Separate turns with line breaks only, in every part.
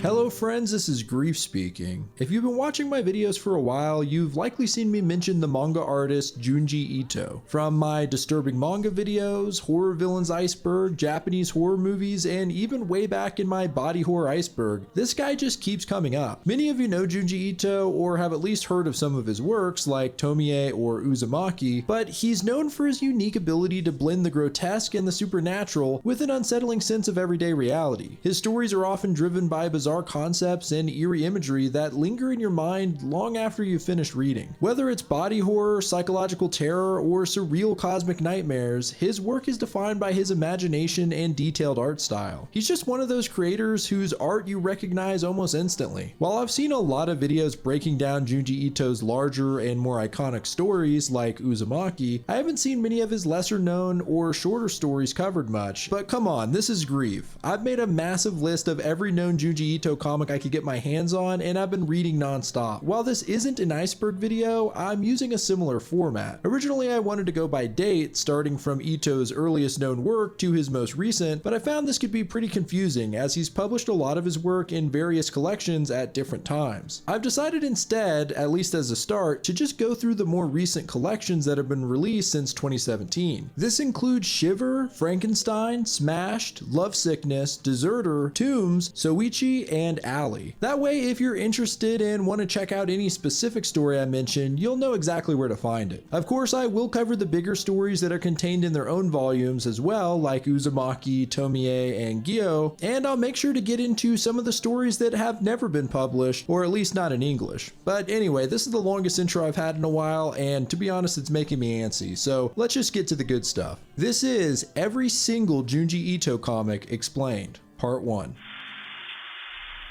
Hello friends, this is Grief speaking. If you've been watching my videos for a while, you've likely seen me mention the manga artist JUNJI ITO. From my disturbing manga videos, horror villains iceberg, Japanese horror movies, and even way back in my body horror iceberg, this guy just keeps coming up. Many of you know JUNJI ITO or have at least heard of some of his works like Tomie or Uzumaki, but he's known for his unique ability to blend the grotesque and the supernatural with an unsettling sense of everyday reality. His stories are often driven by bizarre concepts and eerie imagery that linger in your mind long after you've finished reading. Whether it's body horror, psychological terror, or surreal cosmic nightmares, his work is defined by his imagination and detailed art style. He's just one of those creators whose art you recognize almost instantly. While I've seen a lot of videos breaking down JUNJI ITO's larger and more iconic stories like Uzumaki, I haven't seen many of his lesser known or shorter stories covered much. But come on, this is Grief. I've made a massive list of every known JUNJI Ito comic I could get my hands on, and I've been reading non-stop. While this isn't an iceberg video, I'm using a similar format. Originally I wanted to go by date, starting from Ito's earliest known work to his most recent, but I found this could be pretty confusing as he's published a lot of his work in various collections at different times. I've decided instead, at least as a start, to just go through the more recent collections that have been released since 2017. This includes Shiver, Frankenstein, Smashed, Lovesickness, Deserter, Tombs, Soichi, and Alley. That way, if you're interested and want to check out any specific story I mentioned, you'll know exactly where to find it. Of course, I will cover the bigger stories that are contained in their own volumes as well, like Uzumaki, Tomie, and Gyo, and I'll make sure to get into some of the stories that have never been published, or at least not in English. But anyway, this is the longest intro I've had in a while, and to be honest, it's making me antsy, so let's just get to the good stuff. This is every single JUNJI Ito comic explained, part 1.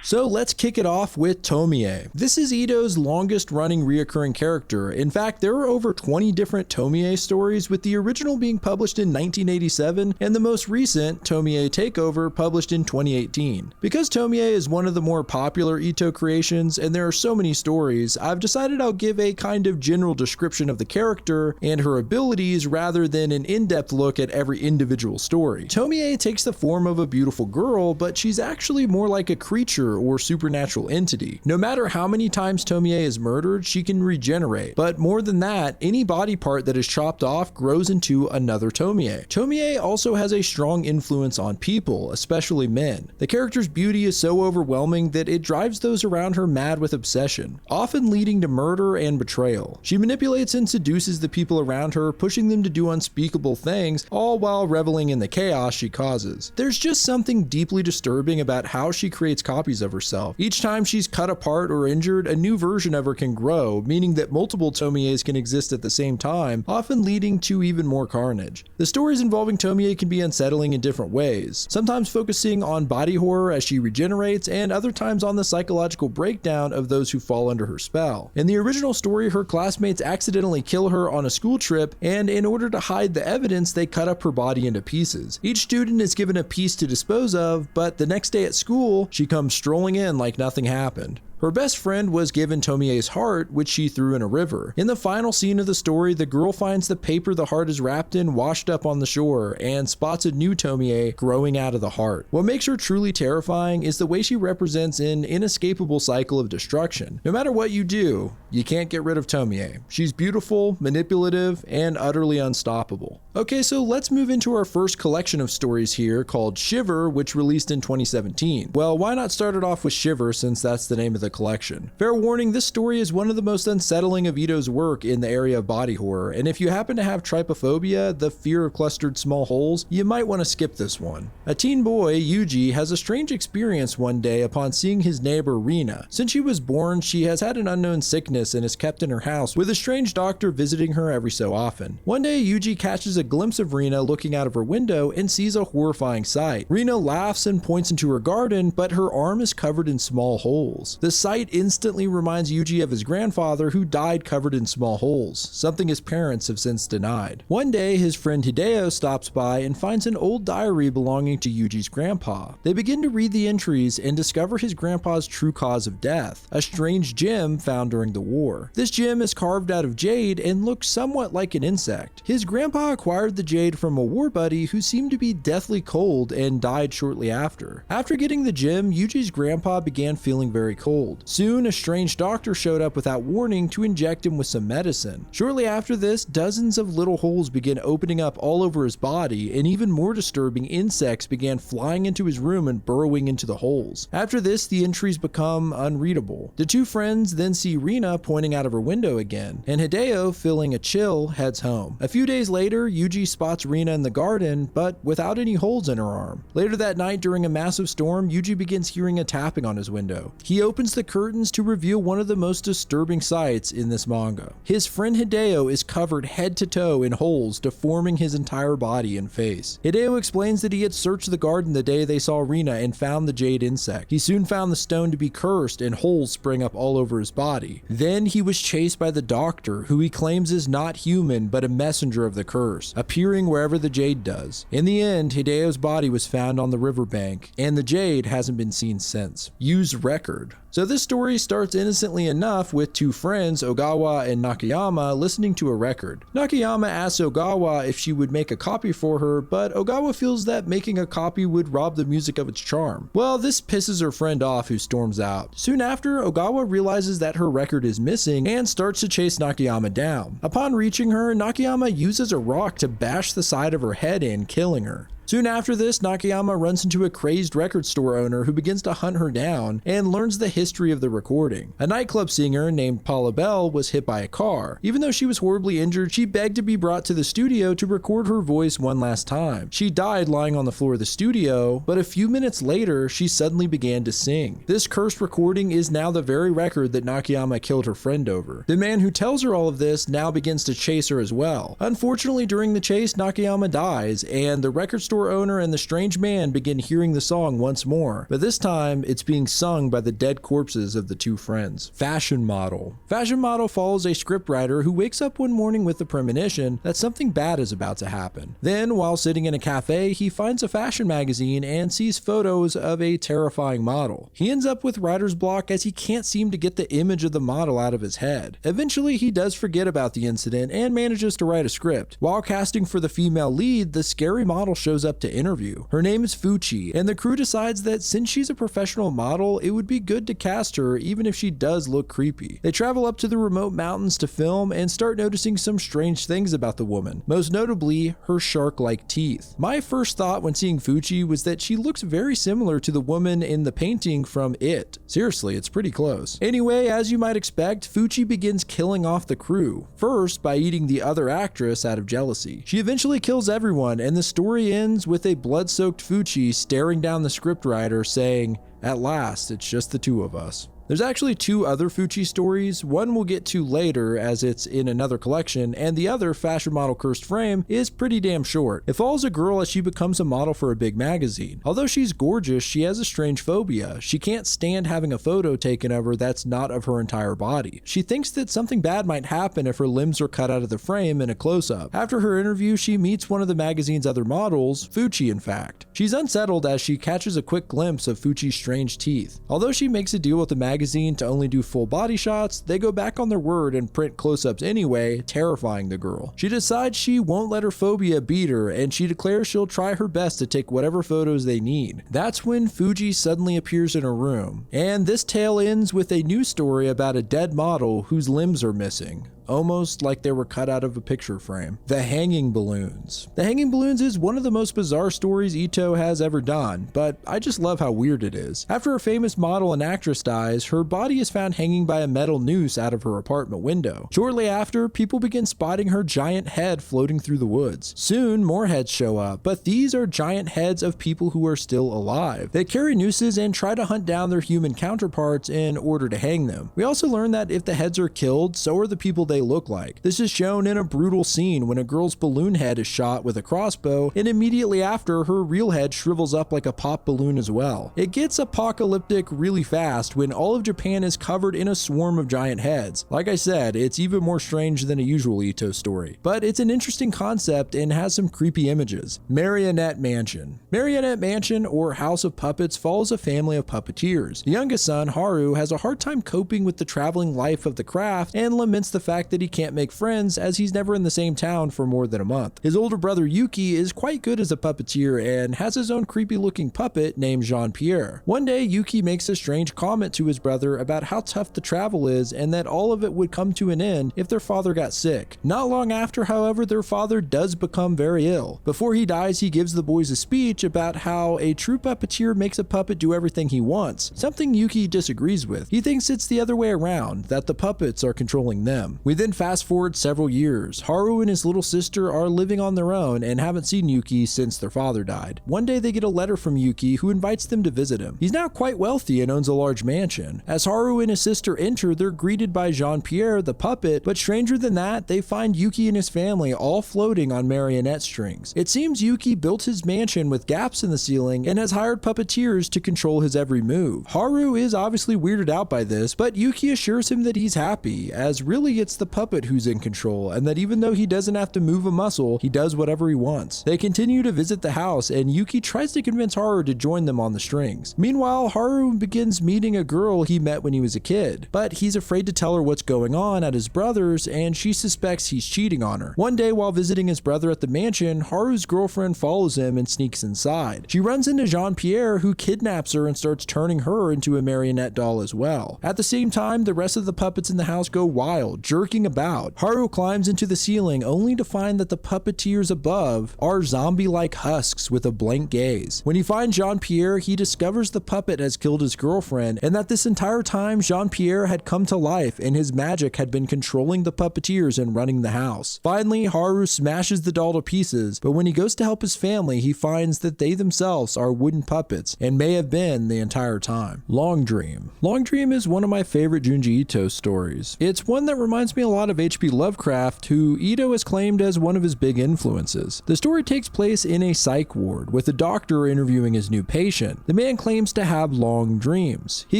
So let's kick it off with Tomie. This is Ito's longest running reoccurring character. In fact, there are over 20 different Tomie stories, with the original being published in 1987 and the most recent, Tomie Takeover, published in 2018. Because Tomie is one of the more popular Ito creations and there are so many stories, I've decided I'll give a kind of general description of the character and her abilities rather than an in-depth look at every individual story. Tomie takes the form of a beautiful girl, but she's actually more like a creature or supernatural entity. No matter how many times Tomie is murdered, she can regenerate. But more than that, any body part that is chopped off grows into another Tomie. Tomie also has a strong influence on people, especially men. The character's beauty is so overwhelming that it drives those around her mad with obsession, often leading to murder and betrayal. She manipulates and seduces the people around her, pushing them to do unspeakable things, all while reveling in the chaos she causes. There's just something deeply disturbing about how she creates copies of herself. Each time she's cut apart or injured, a new version of her can grow, meaning that multiple Tomies can exist at the same time, often leading to even more carnage. The stories involving Tomie can be unsettling in different ways, sometimes focusing on body horror as she regenerates, and other times on the psychological breakdown of those who fall under her spell. In the original story, her classmates accidentally kill her on a school trip, and in order to hide the evidence, they cut up her body into pieces. Each student is given a piece to dispose of, but the next day at school, she comes strolling in like nothing happened. Her best friend was given Tomie's heart, which she threw in a river. In the final scene of the story, the girl finds the paper the heart is wrapped in washed up on the shore and spots a new Tomie growing out of the heart. What makes her truly terrifying is the way she represents an inescapable cycle of destruction. No matter what you do, you can't get rid of Tomie. She's beautiful, manipulative, and utterly unstoppable. Okay, so let's move into our first collection of stories here called Shiver, which released in 2017. Well, why not start it off with Shiver since that's the name of the collection. Fair warning, this story is one of the most unsettling of Ito's work in the area of body horror, and if you happen to have trypophobia, the fear of clustered small holes, you might want to skip this one. A teen boy, Yuji, has a strange experience one day upon seeing his neighbor Rina. Since she was born, she has had an unknown sickness and is kept in her house, with a strange doctor visiting her every so often. One day, Yuji catches a glimpse of Rina looking out of her window and sees a horrifying sight. Rina laughs and points into her garden, but her arm is covered in small holes. The sight instantly reminds Yuji of his grandfather, who died covered in small holes, something his parents have since denied. One day, his friend Hideo stops by and finds an old diary belonging to Yuji's grandpa. They begin to read the entries and discover his grandpa's true cause of death, a strange gem found during the war. This gem is carved out of jade and looks somewhat like an insect. His grandpa acquired the jade from a war buddy who seemed to be deathly cold and died shortly after. After getting the gem, Yuji's grandpa began feeling very cold. Soon, a strange doctor showed up without warning to inject him with some medicine. Shortly after this, dozens of little holes began opening up all over his body, and even more disturbing, insects began flying into his room and burrowing into the holes. After this, the entries become unreadable. The two friends then see Rina pointing out of her window again, and Hideo, feeling a chill, heads home. A few days later, Yuji spots Rina in the garden, but without any holes in her arm. Later that night, during a massive storm, Yuji begins hearing a tapping on his window. He opens the curtains to reveal one of the most disturbing sights in this manga. His friend Hideo is covered head to toe in holes, deforming his entire body and face. Hideo explains that he had searched the garden the day they saw Rina and found the jade insect. He soon found the stone to be cursed and holes sprang up all over his body. Then he was chased by the doctor, who he claims is not human but a messenger of the curse, appearing wherever the jade does. In the end, Hideo's body was found on the riverbank, and the jade hasn't been seen since. Used record. So this story starts innocently enough with two friends, Ogawa and Nakayama, listening to a record. Nakayama asks Ogawa if she would make a copy for her, but Ogawa feels that making a copy would rob the music of its charm. Well, this pisses her friend off, who storms out. Soon after, Ogawa realizes that her record is missing and starts to chase Nakayama down. Upon reaching her, Nakayama uses a rock to bash the side of her head in, killing her. Soon after this, Nakayama runs into a crazed record store owner who begins to hunt her down and learns the history of the recording. A nightclub singer named Paula Bell was hit by a car. Even though she was horribly injured, she begged to be brought to the studio to record her voice one last time. She died lying on the floor of the studio, but a few minutes later, she suddenly began to sing. This cursed recording is now the very record that Nakayama killed her friend over. The man who tells her all of this now begins to chase her as well. Unfortunately, during the chase, Nakayama dies, and the record store owner and the strange man begin hearing the song once more, but this time it's being sung by the dead corpses of the two friends. Fashion model. Fashion model follows a scriptwriter who wakes up one morning with the premonition that something bad is about to happen. Then, while sitting in a cafe, he finds a fashion magazine and sees photos of a terrifying model. He ends up with writer's block as he can't seem to get the image of the model out of his head. Eventually, he does forget about the incident and manages to write a script. While casting for the female lead, the scary model shows up to interview. Her name is Fuchi, and the crew decides that since she's a professional model, it would be good to cast her even if she does look creepy. They travel up to the remote mountains to film and start noticing some strange things about the woman, most notably her shark-like teeth. My first thought when seeing Fuchi was that she looks very similar to the woman in the painting from It. Seriously, it's pretty close. Anyway, as you might expect, Fuchi begins killing off the crew, first by eating the other actress out of jealousy. She eventually kills everyone, and the story ends with a blood-soaked Fuchi staring down the scriptwriter saying, "At last, it's just the two of us." There's actually two other Fuchi stories. One we'll get to later as it's in another collection, and the other, Fashion Model Cursed Frame, is pretty damn short. It follows a girl as she becomes a model for a big magazine. Although she's gorgeous, she has a strange phobia. She can't stand having a photo taken of her that's not of her entire body. She thinks that something bad might happen if her limbs are cut out of the frame in a close-up. After her interview, she meets one of the magazine's other models, Fuchi in fact. She's unsettled as she catches a quick glimpse of Fuchi's strange teeth. Although she makes a deal with the magazine to only do full body shots, they go back on their word and print close-ups anyway, terrifying the girl. She decides she won't let her phobia beat her, and she declares she'll try her best to take whatever photos they need. That's when Fuji suddenly appears in her room, and this tale ends with a news story about a dead model whose limbs are missing, almost like they were cut out of a picture frame. The Hanging Balloons. The Hanging Balloons is one of the most bizarre stories Ito has ever done, but I just love how weird it is. After a famous model and actress dies, her body is found hanging by a metal noose out of her apartment window. Shortly after, people begin spotting her giant head floating through the woods. Soon, more heads show up, but these are giant heads of people who are still alive. They carry nooses and try to hunt down their human counterparts in order to hang them. We also learn that if the heads are killed, so are the people they they look like. This is shown in a brutal scene when a girl's balloon head is shot with a crossbow, and immediately after, her real head shrivels up like a pop balloon as well. It gets apocalyptic really fast when all of Japan is covered in a swarm of giant heads. Like I said, it's even more strange than a usual Ito story, but it's an interesting concept and has some creepy images. Marionette Mansion. Marionette Mansion, or House of Puppets, follows a family of puppeteers. The youngest son, Haru, has a hard time coping with the traveling life of the craft and laments the fact that he can't make friends as he's never in the same town for more than a month. His older brother Yuki is quite good as a puppeteer and has his own creepy looking puppet named Jean-Pierre. One day, Yuki makes a strange comment to his brother about how tough the travel is and that all of it would come to an end if their father got sick. Not long after, however, their father does become very ill. Before he dies, he gives the boys a speech about how a true puppeteer makes a puppet do everything he wants, something Yuki disagrees with. He thinks it's the other way around, that the puppets are controlling them. We then fast forward several years. Haru and his little sister are living on their own and haven't seen Yuki since their father died. One day they get a letter from Yuki who invites them to visit him. He's now quite wealthy and owns a large mansion. As Haru and his sister enter, they're greeted by Jean-Pierre, the puppet, but stranger than that, they find Yuki and his family all floating on marionette strings. It seems Yuki built his mansion with gaps in the ceiling and has hired puppeteers to control his every move. Haru is obviously weirded out by this, but Yuki assures him that he's happy, as really it's the puppet who's in control, and that even though he doesn't have to move a muscle, he does whatever he wants. They continue to visit the house, and Yuki tries to convince Haru to join them on the strings. Meanwhile, Haru begins meeting a girl he met when he was a kid, but he's afraid to tell her what's going on at his brother's, and she suspects he's cheating on her. One day, while visiting his brother at the mansion, Haru's girlfriend follows him and sneaks inside. She runs into Jean-Pierre, who kidnaps her and starts turning her into a marionette doll as well. At the same time, the rest of the puppets in the house go wild, jerking about. Haru climbs into the ceiling only to find that the puppeteers above are zombie-like husks with a blank gaze. When he finds Jean-Pierre, he discovers the puppet has killed his girlfriend and that this entire time Jean-Pierre had come to life and his magic had been controlling the puppeteers and running the house. Finally, Haru smashes the doll to pieces, but when he goes to help his family, he finds that they themselves are wooden puppets and may have been the entire time. Long Dream. Long Dream is one of my favorite Junji Ito stories. It's one that reminds me a lot of H.P. Lovecraft, who Ito has claimed as one of his big influences. The story takes place in a psych ward, with a doctor interviewing his new patient. The man claims to have long dreams. He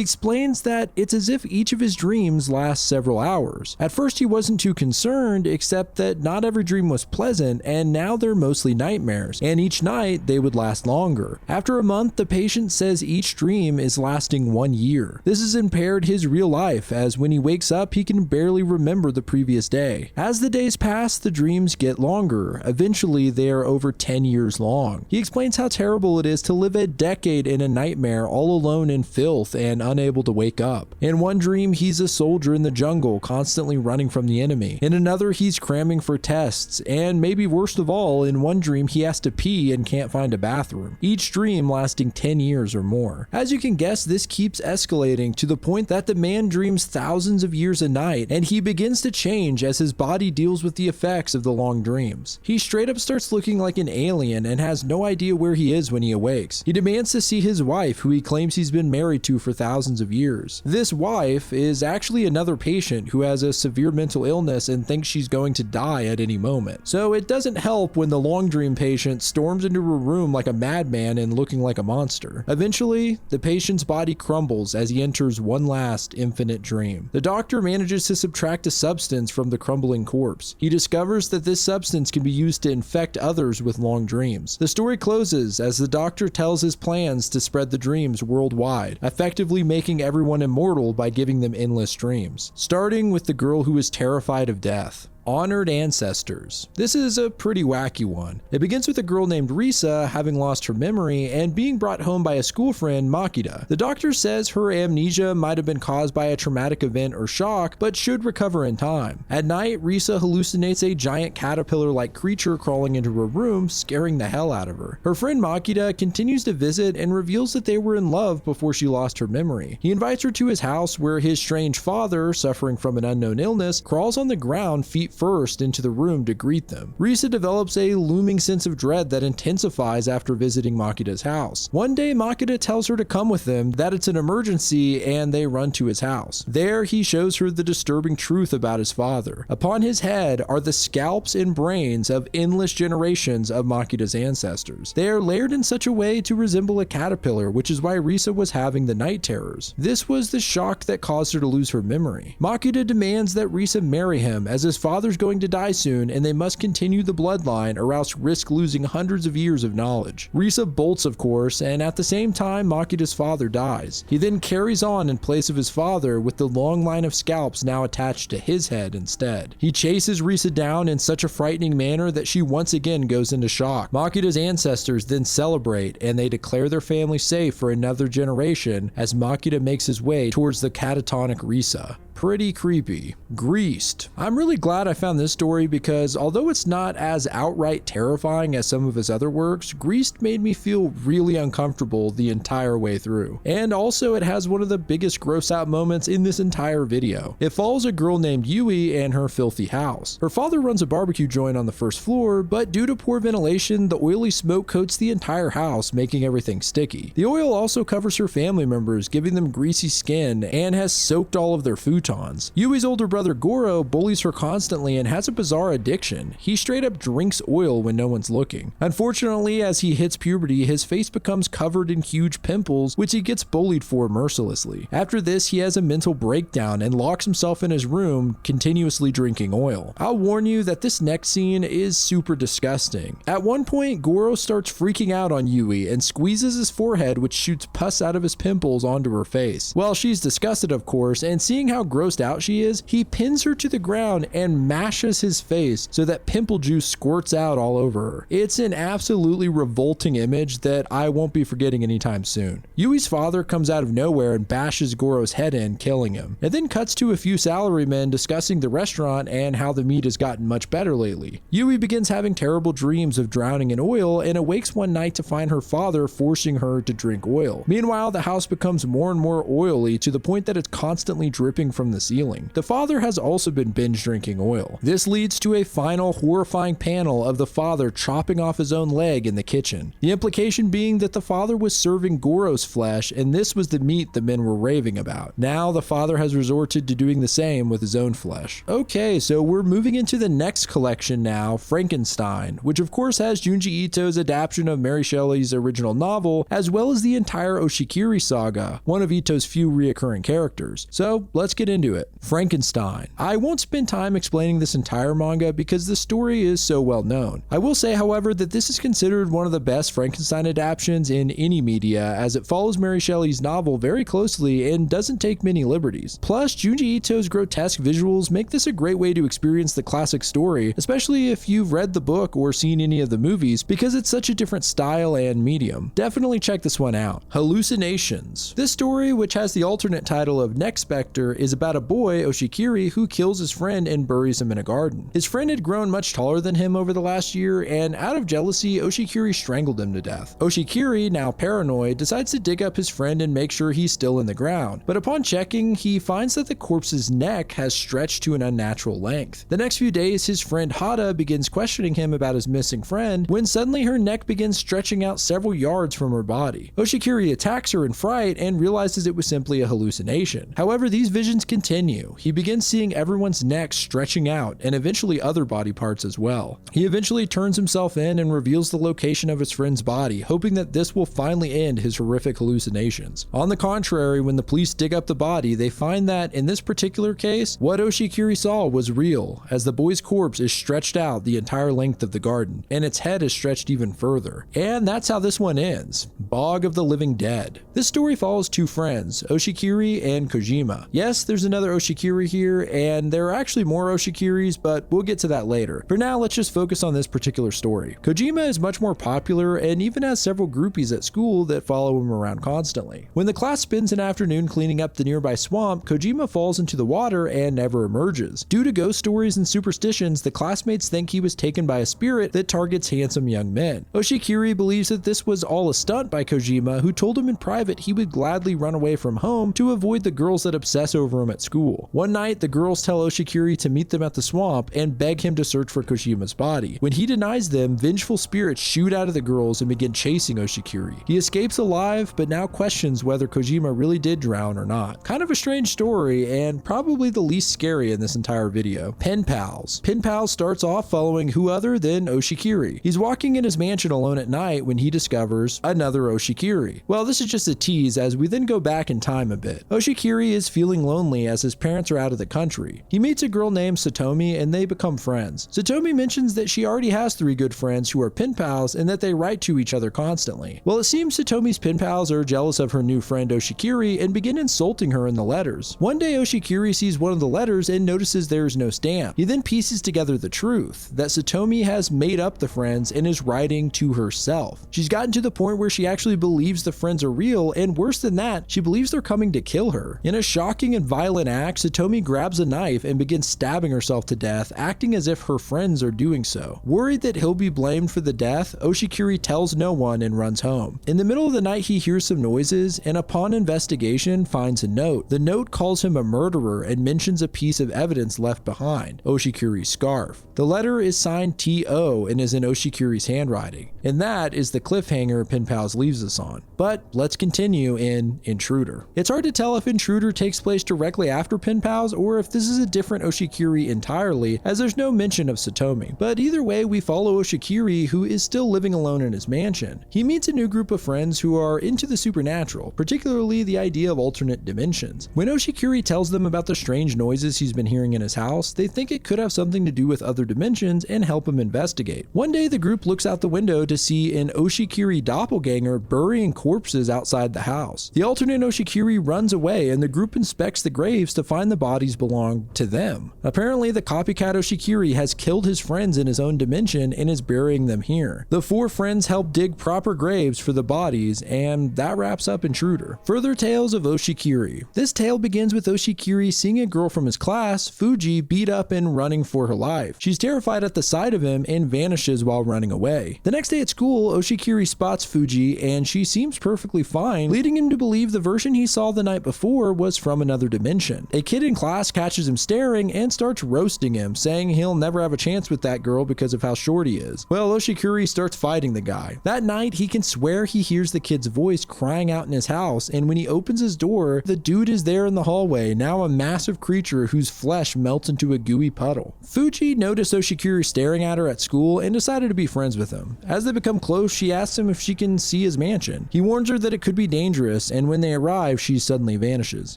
explains that it's as if each of his dreams lasts several hours. At first he wasn't too concerned, except that not every dream was pleasant, and now they're mostly nightmares, and each night they would last longer. After a month, the patient says each dream is lasting 1 year. This has impaired his real life, as when he wakes up, he can barely remember the previous day. As the days pass, the dreams get longer. Eventually, they are over 10 years long. He explains how terrible it is to live a decade in a nightmare all alone in filth and unable to wake up. In one dream, he's a soldier in the jungle, constantly running from the enemy. In another, he's cramming for tests, and maybe worst of all, in one dream, he has to pee and can't find a bathroom. Each dream lasting 10 years or more. As you can guess, this keeps escalating to the point that the man dreams thousands of years a night, and he begins to change as his body deals with the effects of the long dreams. He straight up starts looking like an alien and has no idea where he is when he awakes. He demands to see his wife, who he claims he's been married to for thousands of years. This wife is actually another patient who has a severe mental illness and thinks she's going to die at any moment. So it doesn't help when the long dream patient storms into her room like a madman and looking like a monster. Eventually, the patient's body crumbles as he enters one last infinite dream. The doctor manages to subtract a substance from the crumbling corpse. He discovers that this substance can be used to infect others with long dreams. The story closes as the doctor tells his plans to spread the dreams worldwide, effectively making everyone immortal by giving them endless dreams. Starting with the girl who is terrified of death. Honored Ancestors. This is a pretty wacky one. It begins with a girl named Risa having lost her memory and being brought home by a school friend, Makida. The doctor says her amnesia might have been caused by a traumatic event or shock, but should recover in time. At night, Risa hallucinates a giant caterpillar-like creature crawling into her room, scaring the hell out of her. Her friend Makida continues to visit and reveals that they were in love before she lost her memory. He invites her to his house where his strange father, suffering from an unknown illness, crawls on the ground feet first into the room to greet them. Risa develops a looming sense of dread that intensifies after visiting Makida's house. One day, Makida tells her to come with them, that it's an emergency, and they run to his house. There, he shows her the disturbing truth about his father. Upon his head are the scalps and brains of endless generations of Makida's ancestors. They are layered in such a way to resemble a caterpillar, which is why Risa was having the night terrors. This was the shock that caused her to lose her memory. Makida demands that Risa marry him, as his father's going to die soon and they must continue the bloodline or else risk losing hundreds of years of knowledge. Risa bolts, of course, and at the same time Makida's father dies. He then carries on in place of his father with the long line of scalps now attached to his head instead. He chases Risa down in such a frightening manner that she once again goes into shock. Makida's ancestors then celebrate and they declare their family safe for another generation as Makida makes his way towards the catatonic Risa. Pretty creepy. Greased. I'm really glad I found this story because although it's not as outright terrifying as some of his other works, Greased made me feel really uncomfortable the entire way through. And also it has one of the biggest gross out moments in this entire video. It follows a girl named Yui and her filthy house. Her father runs a barbecue joint on the first floor, but due to poor ventilation, the oily smoke coats the entire house, making everything sticky. The oil also covers her family members, giving them greasy skin, and has soaked all of their futons. Yui's older brother Goro bullies her constantly and has a bizarre addiction. He straight up drinks oil when no one's looking. Unfortunately, as he hits puberty, his face becomes covered in huge pimples, which he gets bullied for mercilessly. After this, he has a mental breakdown and locks himself in his room, continuously drinking oil. I'll warn you that this next scene is super disgusting. At one point, Goro starts freaking out on Yui and squeezes his forehead, which shoots pus out of his pimples onto her face. Well, she's disgusted, of course, and seeing how grossed out she is, he pins her to the ground and mashes his face so that pimple juice squirts out all over her. It's an absolutely revolting image that I won't be forgetting anytime soon. Yui's father comes out of nowhere and bashes Goro's head in, killing him. It then cuts to a few salarymen discussing the restaurant and how the meat has gotten much better lately. Yui begins having terrible dreams of drowning in oil and awakes one night to find her father forcing her to drink oil. Meanwhile, the house becomes more and more oily to the point that it's constantly dripping from the ceiling. The father has also been binge drinking oil. This leads to a final horrifying panel of the father chopping off his own leg in the kitchen. The implication being that the father was serving Goro's flesh and this was the meat the men were raving about. Now the father has resorted to doing the same with his own flesh. Okay, so we're moving into the next collection now, Frankenstein, which of course has Junji Ito's adaptation of Mary Shelley's original novel, as well as the entire Oshikiri saga, one of Ito's few reoccurring characters. So let's get into it. Frankenstein. I won't spend time explaining this entire manga because the story is so well known. I will say, however, that this is considered one of the best Frankenstein adaptations in any media, as it follows Mary Shelley's novel very closely and doesn't take many liberties. Plus, Junji Ito's grotesque visuals make this a great way to experience the classic story, especially if you've read the book or seen any of the movies, because it's such a different style and medium. Definitely check this one out. Hallucinations. This story, which has the alternate title of Next Spectre, is about a boy, Oshikiri, who kills his friend and buries him in a garden. His friend had grown much taller than him over the last year, and out of jealousy, Oshikiri strangled him to death. Oshikiri, now paranoid, decides to dig up his friend and make sure he's still in the ground, but upon checking, he finds that the corpse's neck has stretched to an unnatural length. The next few days, his friend Hada begins questioning him about his missing friend, when suddenly her neck begins stretching out several yards from her body. Oshikiri attacks her in fright and realizes it was simply a hallucination. However, these visions continue. He begins seeing everyone's necks stretching out and eventually other body parts as well. He eventually turns himself in and reveals the location of his friend's body, hoping that this will finally end his horrific hallucinations. On the contrary, when the police dig up the body, they find that, in this particular case, what Oshikiri saw was real, as the boy's corpse is stretched out the entire length of the garden, and its head is stretched even further. And that's how this one ends. Bog of the Living Dead. This story follows two friends, Oshikiri and Kojima. Yes, there's another Oshikiri here, and there are actually more Oshikiris, but we'll get to that later. For now, let's just focus on this particular story. Kojima is much more popular and even has several groupies at school that follow him around constantly. When the class spends an afternoon cleaning up the nearby swamp, Kojima falls into the water and never emerges. Due to ghost stories and superstitions, the classmates think he was taken by a spirit that targets handsome young men. Oshikiri believes that this was all a stunt by Kojima, who told him in private he would gladly run away from home to avoid the girls that obsess over him perform at school. One night, the girls tell Oshikiri to meet them at the swamp and beg him to search for Kojima's body. When he denies them, vengeful spirits shoot out of the girls and begin chasing Oshikiri. He escapes alive, but now questions whether Kojima really did drown or not. Kind of a strange story, and probably the least scary in this entire video. Pen Pals. Pen Pals starts off following who other than Oshikiri. He's walking in his mansion alone at night when he discovers another Oshikiri. Well, this is just a tease as we then go back in time a bit. Oshikiri is feeling lonely as his parents are out of the country. He meets a girl named Tomie and they become friends. Tomie mentions that she already has 3 good friends who are pen pals and that they write to each other constantly. Well, it seems Tomie's pen pals are jealous of her new friend Oshikiri and begin insulting her in the letters. One day Oshikiri sees one of the letters and notices there is no stamp. He then pieces together the truth that Tomie has made up the friends and is writing to herself. She's gotten to the point where she actually believes the friends are real, and worse than that, she believes they're coming to kill her. In a shocking and violent act, Tomie grabs a knife and begins stabbing herself to death, acting as if her friends are doing so. Worried that he'll be blamed for the death, Oshikiri tells no one and runs home. In the middle of the night, he hears some noises and upon investigation finds a note. The note calls him a murderer and mentions a piece of evidence left behind, Oshikiri's scarf. The letter is signed T.O. and is in Oshikiri's handwriting. And that is the cliffhanger Pen Pals leaves us on. But let's continue in Intruder. It's hard to tell if Intruder takes place directly after Pen Pals or if this is a different Oshikiri entirely, as there's no mention of Tomie. But either way, we follow Oshikiri, who is still living alone in his mansion. He meets a new group of friends who are into the supernatural, particularly the idea of alternate dimensions. When Oshikiri tells them about the strange noises he's been hearing in his house, they think it could have something to do with other dimensions and help him investigate. One day, the group looks out the window to see an Oshikiri doppelganger burying corpses outside the house. The alternate Oshikiri runs away and the group inspects the graves to find the bodies belong to them. Apparently, the copycat Oshikiri has killed his friends in his own dimension and is burying them here. The 4 friends help dig proper graves for the bodies, and that wraps up Intruder. Further tales of Oshikiri. This tale begins with Oshikiri seeing a girl from his class, Fuji, beat up and running for her life. She's terrified at the sight of him and vanishes while running away. The next day at school, Oshikiri spots Fuji and she seems perfectly fine, leading him to believe the version he saw the night before was from another dimension. A kid in class catches him staring and starts roasting him, saying he'll never have a chance with that girl because of how short he is. Well, Oshikiri starts fighting the guy. That night, he can swear he hears the kid's voice crying out in his house, and when he opens his door, the dude is there in the hallway, now a massive creature whose flesh melts into a gooey puddle. Fuji noticed Oshikiri staring at her at school and decided to be friends with him. As they become close, she asks him if she can see his mansion. He warns her that it could be dangerous, and when they arrive, she suddenly vanishes.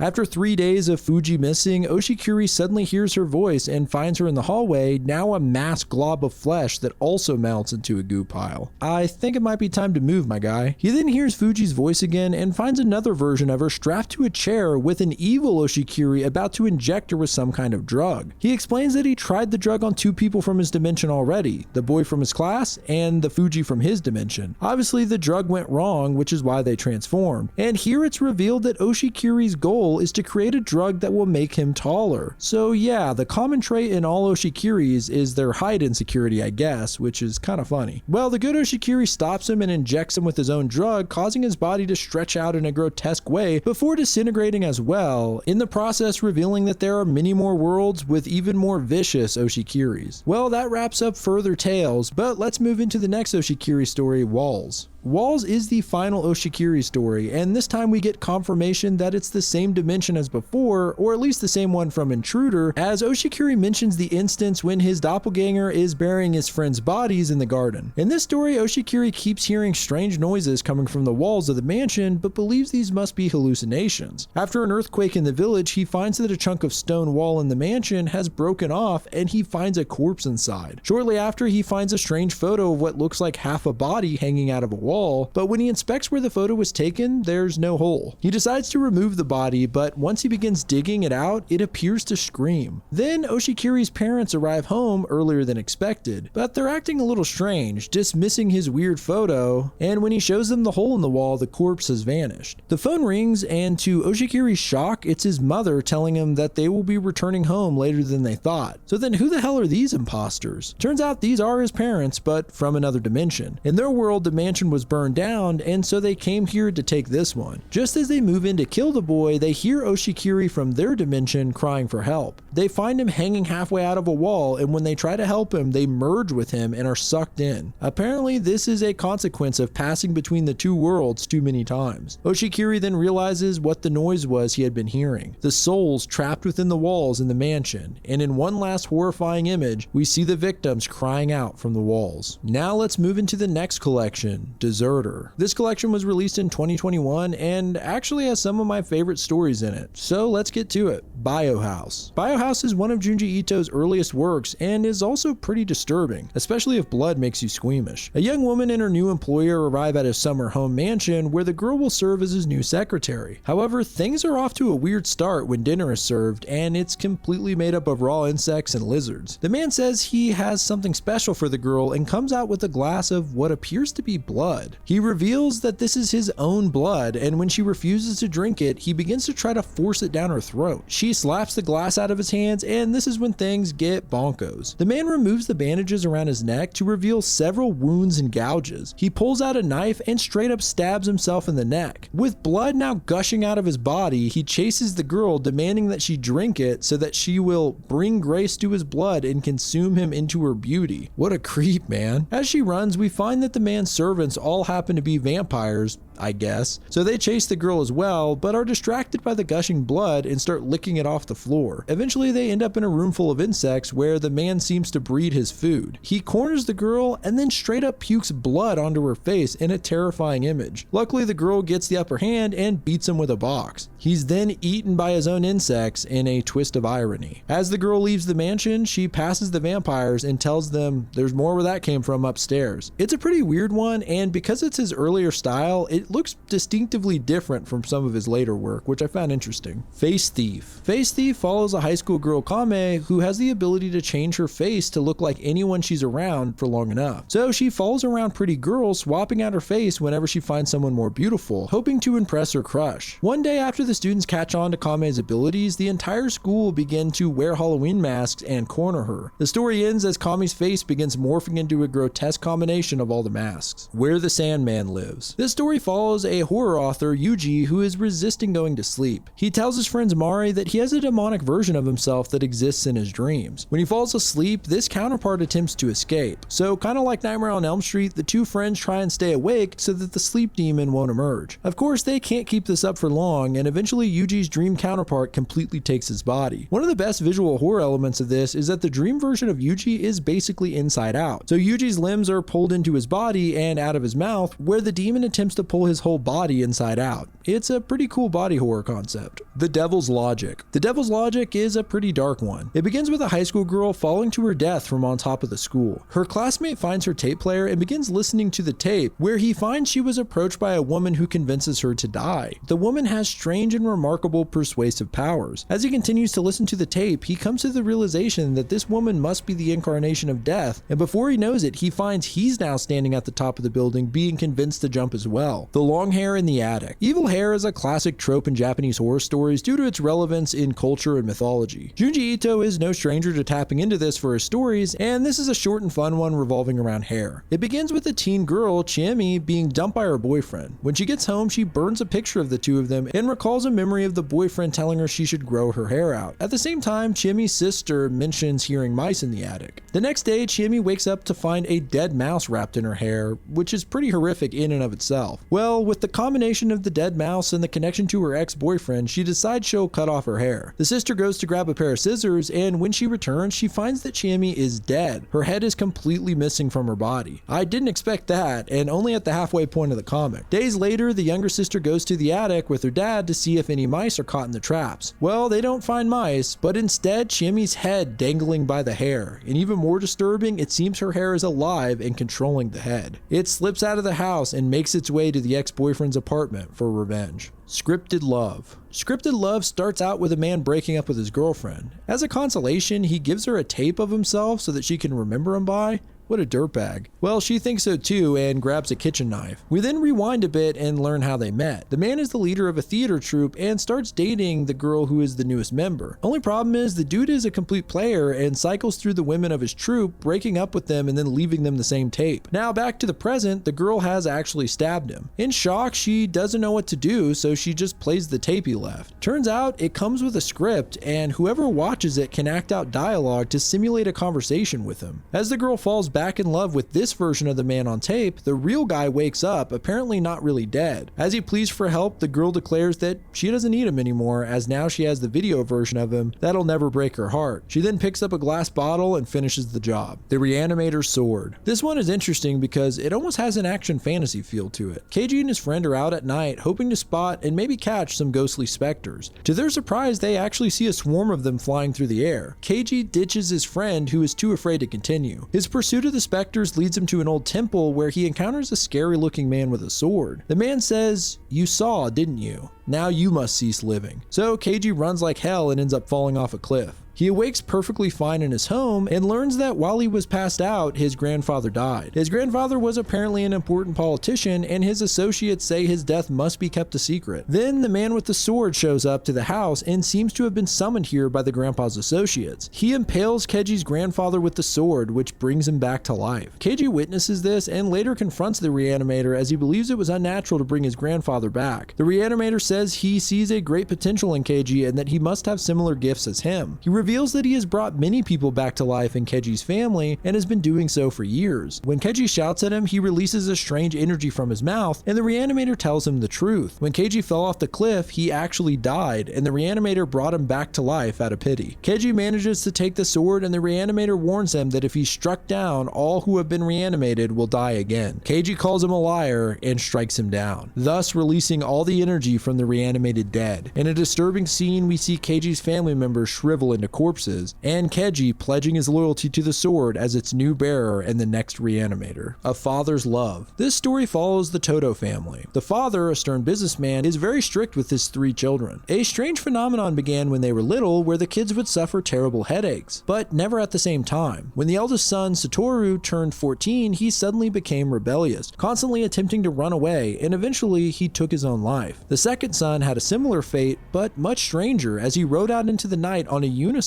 After 3 days of Fuji missing, Oshikiri suddenly hears her voice and finds her in the hallway, now a mass glob of flesh that also melts into a goo pile. I think it might be time to move, my guy. He then hears Fuji's voice again and finds another version of her strapped to a chair with an evil Oshikiri about to inject her with some kind of drug. He explains that he tried the drug on 2 people from his dimension already, the boy from his class and the Fuji from his dimension. Obviously, the drug went wrong, which is why they transformed. And here it's revealed that Oshikiri's goal is to create a drug that will make him taller. So yeah, the common trait in all Oshikiris is their height insecurity, I guess, which is kind of funny. Well, the good Oshikiri stops him and injects him with his own drug, causing his body to stretch out in a grotesque way before disintegrating as well, in the process revealing that there are many more worlds with even more vicious Oshikiris. Well, that wraps up further tales, but let's move into the next Oshikiri story, Walls. Walls is the final Oshikiri story, and this time we get confirmation that it's the same dimension as before, or at least the same one from Intruder, as Oshikiri mentions the instance when his doppelganger is burying his friends' bodies in the garden. In this story, Oshikiri keeps hearing strange noises coming from the walls of the mansion, but believes these must be hallucinations. After an earthquake in the village, he finds that a chunk of stone wall in the mansion has broken off, and he finds a corpse inside. Shortly after, he finds a strange photo of what looks like half a body hanging out of a wall, but when he inspects where the photo was taken, there's no hole. He decides to remove the body, but once he begins digging it out, it appears to scream. Then Oshikiri's parents arrive home earlier than expected, but they're acting a little strange, dismissing his weird photo, and when he shows them the hole in the wall, the corpse has vanished. The phone rings, and to Oshikiri's shock, it's his mother telling him that they will be returning home later than they thought. So then who the hell are these imposters? Turns out these are his parents, but from another dimension. In their world, the mansion was was burned down, and so they came here to take this one. Just as they move in to kill the boy, they hear Oshikiri from their dimension crying for help. They find him hanging halfway out of a wall, and when they try to help him, they merge with him and are sucked in. Apparently, this is a consequence of passing between the two worlds too many times. Oshikiri then realizes what the noise was he had been hearing. The souls trapped within the walls in the mansion, and in one last horrifying image, we see the victims crying out from the walls. Now let's move into the next collection, Deserter. This collection was released in 2021 and actually has some of my favorite stories in it. So let's get to it. Biohouse. Biohouse is one of Junji Ito's earliest works and is also pretty disturbing, especially if blood makes you squeamish. A young woman and her new employer arrive at his summer home mansion where the girl will serve as his new secretary. However, things are off to a weird start when dinner is served and it's completely made up of raw insects and lizards. The man says he has something special for the girl and comes out with a glass of what appears to be blood. He reveals that this is his own blood, and when she refuses to drink it, he begins to try to force it down her throat. She slaps the glass out of his hands, and this is when things get bonkos. The man removes the bandages around his neck to reveal several wounds and gouges. He pulls out a knife and straight up stabs himself in the neck. With blood now gushing out of his body, he chases the girl, demanding that she drink it so that she will bring grace to his blood and consume him into her beauty. What a creep, man. As she runs, we find that the man's servants all happen to be vampires, I guess. So they chase the girl as well, but are distracted by the gushing blood and start licking it off the floor. Eventually, they end up in a room full of insects where the man seems to breed his food. He corners the girl and then straight up pukes blood onto her face in a terrifying image. Luckily, the girl gets the upper hand and beats him with a box. He's then eaten by his own insects in a twist of irony. As the girl leaves the mansion, she passes the vampires and tells them there's more where that came from upstairs. It's a pretty weird one, and because it's his earlier style, it looks distinctively different from some of his later work, which I found interesting. Face Thief. Face Thief follows a high school girl, Kame, who has the ability to change her face to look like anyone she's around for long enough. So she follows around pretty girls, swapping out her face whenever she finds someone more beautiful, hoping to impress her crush. One day after the students catch on to Kame's abilities, the entire school begin to wear Halloween masks and corner her. The story ends as Kame's face begins morphing into a grotesque combination of all the masks. Where the Sandman Lives. This story follows a horror author, Yuji, who is resisting going to sleep. He tells his friends Mari that he has a demonic version of himself that exists in his dreams. When he falls asleep, this counterpart attempts to escape. So kind of like Nightmare on Elm Street, the two friends try and stay awake so that the sleep demon won't emerge. Of course, they can't keep this up for long, and eventually Yuji's dream counterpart completely takes his body. One of the best visual horror elements of this is that the dream version of Yuji is basically inside out. So Yuji's limbs are pulled into his body and out of his mouth, where the demon attempts to pull his whole body inside out. It's a pretty cool body horror concept. The Devil's Logic. The Devil's Logic is a pretty dark one. It begins with a high school girl falling to her death from on top of the school. Her classmate finds her tape player and begins listening to the tape, where he finds she was approached by a woman who convinces her to die. The woman has strange and remarkable persuasive powers. As he continues to listen to the tape, he comes to the realization that this woman must be the incarnation of death, and before he knows it, he finds he's now standing at the top of the building being convinced to jump as well. The long hair in the attic. Evil hair is a classic trope in Japanese horror stories due to its relevance in culture and mythology. Junji Ito is no stranger to tapping into this for his stories, and this is a short and fun one revolving around hair. It begins with a teen girl, Chiemi, being dumped by her boyfriend. When she gets home, she burns a picture of the two of them and recalls a memory of the boyfriend telling her she should grow her hair out. At the same time, Chiemi's sister mentions hearing mice in the attic. The next day, Chiemi wakes up to find a dead mouse wrapped in her hair, which is pretty horrific in and of itself. Well, with the combination of the dead mouse and the connection to her ex-boyfriend, she decides she'll cut off her hair. The sister goes to grab a pair of scissors, and when she returns, she finds that Chiemi is dead. Her head is completely missing from her body. I didn't expect that, and only at the halfway point of the comic. Days later, the younger sister goes to the attic with her dad to see if any mice are caught in the traps. Well, they don't find mice, but instead Chiemi's head dangling by the hair, and even more disturbing, it seems her hair is alive and controlling the head. It slips out of the house and makes its way to the ex-boyfriend's apartment for revenge. Scripted love. Scripted love starts out with a man breaking up with his girlfriend. As a consolation, he gives her a tape of himself so that she can remember him by. What a dirtbag. Well, she thinks so too and grabs a kitchen knife. We then rewind a bit and learn how they met. The man is the leader of a theater troupe and starts dating the girl who is the newest member. Only problem is the dude is a complete player and cycles through the women of his troupe, breaking up with them and then leaving them the same tape. Now back to the present, the girl has actually stabbed him. In shock, she doesn't know what to do, so she just plays the tape he left. Turns out it comes with a script, and whoever watches it can act out dialogue to simulate a conversation with him. As the girl falls back in love with this version of the man on tape, the real guy wakes up, apparently not really dead. As he pleads for help, the girl declares that she doesn't need him anymore, as now she has the video version of him that'll never break her heart. She then picks up a glass bottle and finishes the job. The Reanimator sword. This one is interesting because it almost has an action fantasy feel to it. Keiji and his friend are out at night hoping to spot and maybe catch some ghostly specters. To their surprise, they actually see a swarm of them flying through the air. Keiji ditches his friend who is too afraid to continue. His pursuit of the specters leads him to an old temple where he encounters a scary looking man with a sword. The man says, "You saw, didn't you? Now you must cease living." So Keiji runs like hell and ends up falling off a cliff. He awakes perfectly fine in his home and learns that while he was passed out, his grandfather died. His grandfather was apparently an important politician, and his associates say his death must be kept a secret. Then the man with the sword shows up to the house and seems to have been summoned here by the grandpa's associates. He impales Keiji's grandfather with the sword, which brings him back to life. Keiji witnesses this and later confronts the Reanimator as he believes it was unnatural to bring his grandfather back. The Reanimator says he sees a great potential in Keiji and that he must have similar gifts as him. He reveals that he has brought many people back to life in Keiji's family and has been doing so for years. When Keiji shouts at him, he releases a strange energy from his mouth, and the Reanimator tells him the truth. When Keiji fell off the cliff, he actually died, and the Reanimator brought him back to life out of pity. Keiji manages to take the sword, and the Reanimator warns him that if he's struck down, all who have been reanimated will die again. Keiji calls him a liar and strikes him down, thus releasing all the energy from the reanimated dead. In a disturbing scene, we see Keiji's family members shrivel into corpses, and Keiji pledging his loyalty to the sword as its new bearer and the next Reanimator. A father's love. This story follows the Todo family. The father, a stern businessman, is very strict with his 3 children. A strange phenomenon began when they were little, where the kids would suffer terrible headaches, but never at the same time. When the eldest son, Satoru, turned 14, he suddenly became rebellious, constantly attempting to run away, and eventually he took his own life. The second son had a similar fate, but much stranger, as he rode out into the night on a unicycle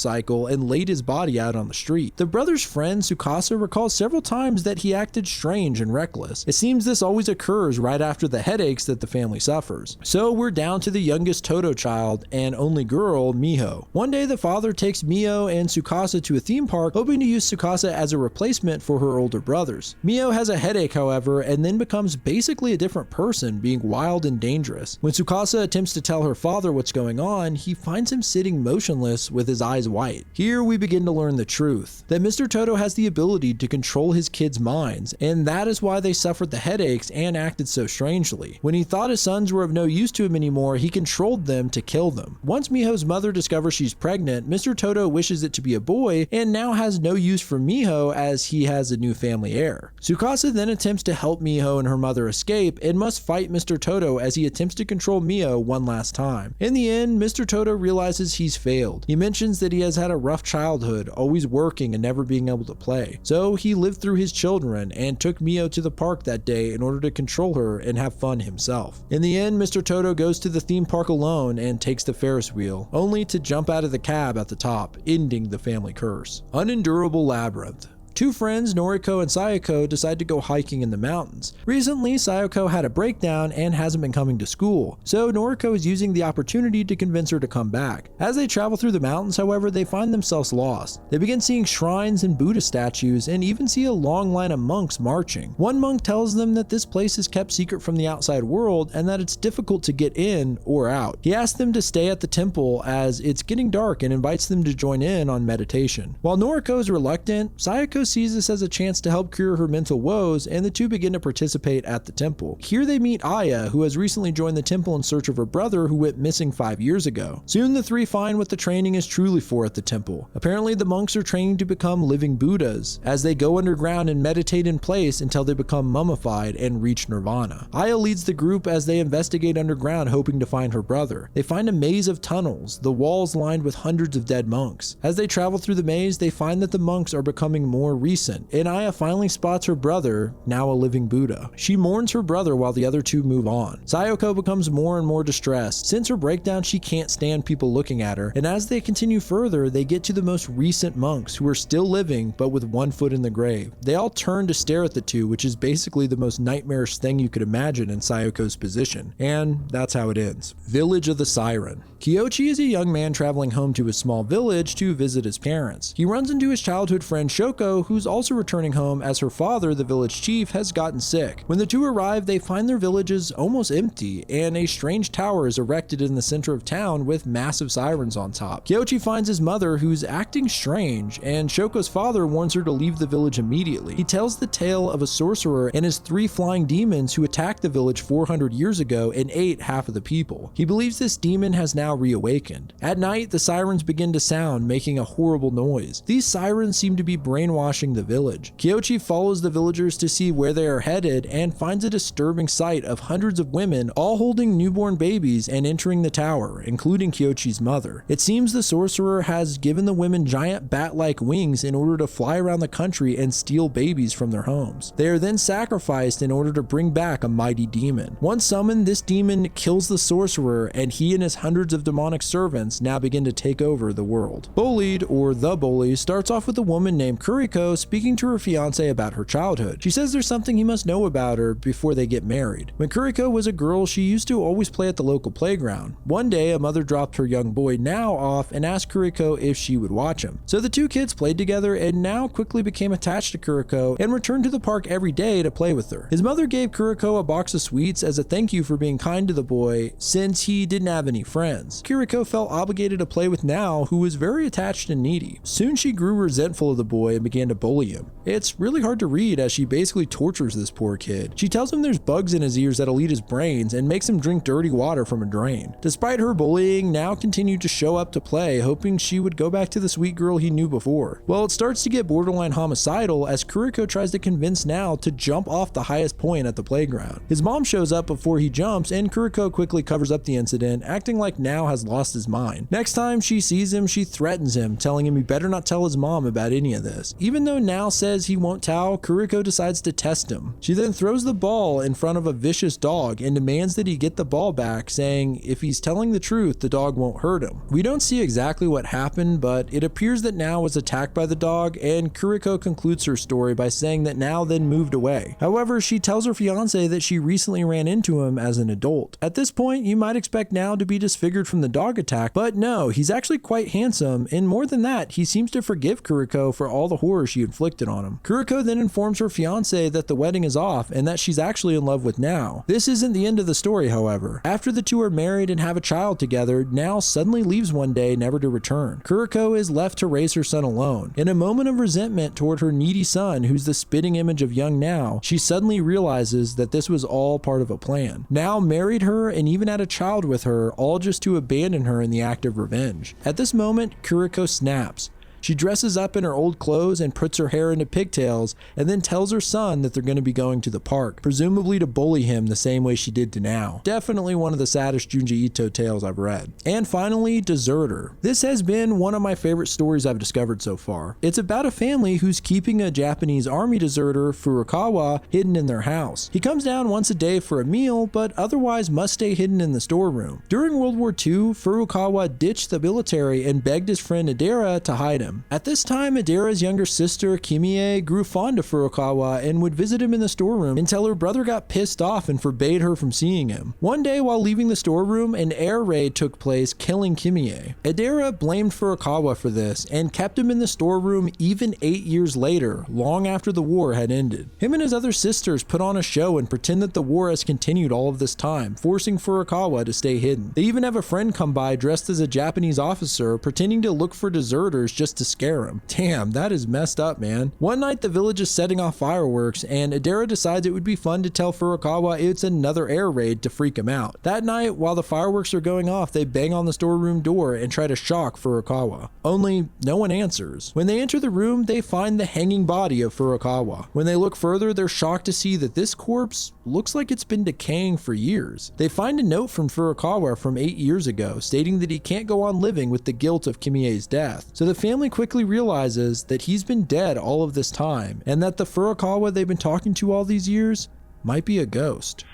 and laid his body out on the street. The brother's friend, Tsukasa, recalls several times that he acted strange and reckless. It seems this always occurs right after the headaches that the family suffers. So we're down to the youngest Todo child and only girl, Miho. One day the father takes Mio and Tsukasa to a theme park, hoping to use Tsukasa as a replacement for her older brothers. Mio has a headache, however, and then becomes basically a different person, being wild and dangerous. When Tsukasa attempts to tell her father what's going on, he finds him sitting motionless with his eyes white. Here we begin to learn the truth, that Mr. Todo has the ability to control his kids' minds, and that is why they suffered the headaches and acted so strangely. When he thought his sons were of no use to him anymore, he controlled them to kill them. Once Miho's mother discovers she's pregnant, Mr. Todo wishes it to be a boy and now has no use for Miho as he has a new family heir. Tsukasa then attempts to help Miho and her mother escape and must fight Mr. Todo as he attempts to control Mio one last time. In the end, Mr. Todo realizes he's failed. He mentions that he has had a rough childhood, always working and never being able to play. So he lived through his children and took Mio to the park that day in order to control her and have fun himself. In the end, Mr. Todo goes to the theme park alone and takes the Ferris wheel, only to jump out of the cab at the top, ending the family curse. Unendurable Labyrinth. Two friends, Noriko and Sayako, decide to go hiking in the mountains. Recently, Sayako had a breakdown and hasn't been coming to school, so Noriko is using the opportunity to convince her to come back. As they travel through the mountains, however, they find themselves lost. They begin seeing shrines and Buddha statues and even see a long line of monks marching. One monk tells them that this place is kept secret from the outside world and that it's difficult to get in or out. He asks them to stay at the temple as it's getting dark and invites them to join in on meditation. While Noriko is reluctant, Sayako sees this as a chance to help cure her mental woes, and the two begin to participate at the temple. Here they meet Aya, who has recently joined the temple in search of her brother who went missing 5 years ago. Soon the three find what the training is truly for at the temple. Apparently the monks are training to become living Buddhas, as they go underground and meditate in place until they become mummified and reach nirvana. Aya leads the group as they investigate underground, hoping to find her brother. They find a maze of tunnels, the walls lined with hundreds of dead monks. As they travel through the maze, they find that the monks are becoming more more recent, and Aya finally spots her brother, now a living Buddha. She mourns her brother while the other two move on. Sayoko becomes more and more distressed. Since her breakdown, she can't stand people looking at her, and as they continue further, they get to the most recent monks who are still living but with one foot in the grave. They all turn to stare at the two, which is basically the most nightmarish thing you could imagine in Sayoko's position. And that's how it ends. Village of the Siren. Kyoichi is a young man traveling home to his small village to visit his parents. He runs into his childhood friend Shoko, who's also returning home as her father, the village chief, has gotten sick. When the two arrive, they find their village is almost empty, and a strange tower is erected in the center of town with massive sirens on top. Kyoichi finds his mother, who's acting strange, and Shoko's father warns her to leave the village immediately. He tells the tale of a sorcerer and his 3 flying demons who attacked the village 400 years ago and ate half of the people. He believes this demon has now reawakened. At night, the sirens begin to sound, making a horrible noise. These sirens seem to be brainwashing the village. Kyoichi follows the villagers to see where they are headed and finds a disturbing sight of hundreds of women all holding newborn babies and entering the tower, including Kyoichi's mother. It seems the sorcerer has given the women giant bat-like wings in order to fly around the country and steal babies from their homes. They are then sacrificed in order to bring back a mighty demon. Once summoned, this demon kills the sorcerer, and he and his hundreds of demonic servants now begin to take over the world. Bullied, or The Bully, starts off with a woman named Kuriko speaking to her fiance about her childhood. She says there's something he must know about her before they get married. When Kuriko was a girl, she used to always play at the local playground. One day, a mother dropped her young boy now off and asked Kuriko if she would watch him. So the two kids played together and now quickly became attached to Kuriko and returned to the park every day to play with her. His mother gave Kuriko a box of sweets as a thank you for being kind to the boy since he didn't have any friends. Kuriko felt obligated to play with Now, who was very attached and needy. Soon she grew resentful of the boy and began to bully him. It's really hard to read as she basically tortures this poor kid. She tells him there's bugs in his ears that'll eat his brains and makes him drink dirty water from a drain. Despite her bullying, Now continued to show up to play, hoping she would go back to the sweet girl he knew before. Well, it starts to get borderline homicidal as Kuriko tries to convince Now to jump off the highest point at the playground. His mom shows up before he jumps, and Kuriko quickly covers up the incident, acting like Now has lost his mind. Next time she sees him, she threatens him, telling him he better not tell his mom about any of this. Even though Now says he won't tell, Kuriko decides to test him. She then throws the ball in front of a vicious dog and demands that he get the ball back, saying if he's telling the truth, the dog won't hurt him. We don't see exactly what happened, but it appears that Now was attacked by the dog, and Kuriko concludes her story by saying that Now then moved away. However, she tells her fiance that she recently ran into him as an adult. At this point, you might expect Now to be disfigured from the dog attack, but no, he's actually quite handsome, and more than that, he seems to forgive Kuriko for all the horror she inflicted on him. Kuriko then informs her fiance that the wedding is off and that she's actually in love with Now. This isn't the end of the story, however. After the two are married and have a child together, Now suddenly leaves one day, never to return. Kuriko is left to raise her son alone. In a moment of resentment toward her needy son, who's the spitting image of young Now, she suddenly realizes that this was all part of a plan. Now married her and even had a child with her, all just to abandon her in the act of revenge. At this moment, Kuriko snaps. She dresses up in her old clothes and puts her hair into pigtails, and then tells her son that they're going to be going to the park, presumably to bully him the same way she did to Now. Definitely one of the saddest Junji Ito tales I've read. And finally, Deserter. This has been one of my favorite stories I've discovered so far. It's about a family who's keeping a Japanese army deserter, Furukawa, hidden in their house. He comes down once a day for a meal, but otherwise must stay hidden in the storeroom. During World War II, Furukawa ditched the military and begged his friend Adera to hide him. At this time, Adera's younger sister, Kimie, grew fond of Furukawa and would visit him in the storeroom until her brother got pissed off and forbade her from seeing him. One day, while leaving the storeroom, an air raid took place, killing Kimie. Adera blamed Furukawa for this and kept him in the storeroom even 8 years later, long after the war had ended. Him and his other sisters put on a show and pretend that the war has continued all of this time, forcing Furukawa to stay hidden. They even have a friend come by dressed as a Japanese officer, pretending to look for deserters just to scare him. Damn, that is messed up, man. One night, the village is setting off fireworks, and Adera decides it would be fun to tell Furukawa it's another air raid to freak him out. That night, while the fireworks are going off, they bang on the storeroom door and try to shock Furukawa. Only, no one answers. When they enter the room, they find the hanging body of Furukawa. When they look further, they're shocked to see that this corpse looks like it's been decaying for years. They find a note from Furukawa from 8 years ago, stating that he can't go on living with the guilt of Kimie's death. So the family quickly realizes that he's been dead all of this time, and that the Furukawa they've been talking to all these years might be a ghost.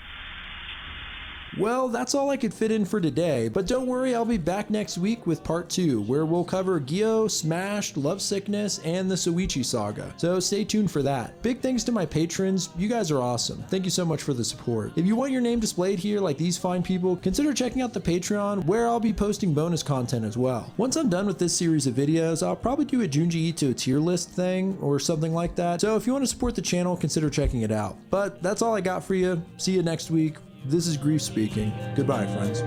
Well, that's all I could fit in for today, but don't worry, I'll be back next week with part 2, where we'll cover Gyo, Smashed, Lovesickness, and the Soichi Saga, so stay tuned for that. Big thanks to my patrons, you guys are awesome. Thank you so much for the support. If you want your name displayed here like these fine people, consider checking out the Patreon, where I'll be posting bonus content as well. Once I'm done with this series of videos, I'll probably do a Junji Ito tier list thing, or something like that, so if you want to support the channel, consider checking it out. But that's all I got for you. See you next week. This is Grief speaking. Goodbye, friends.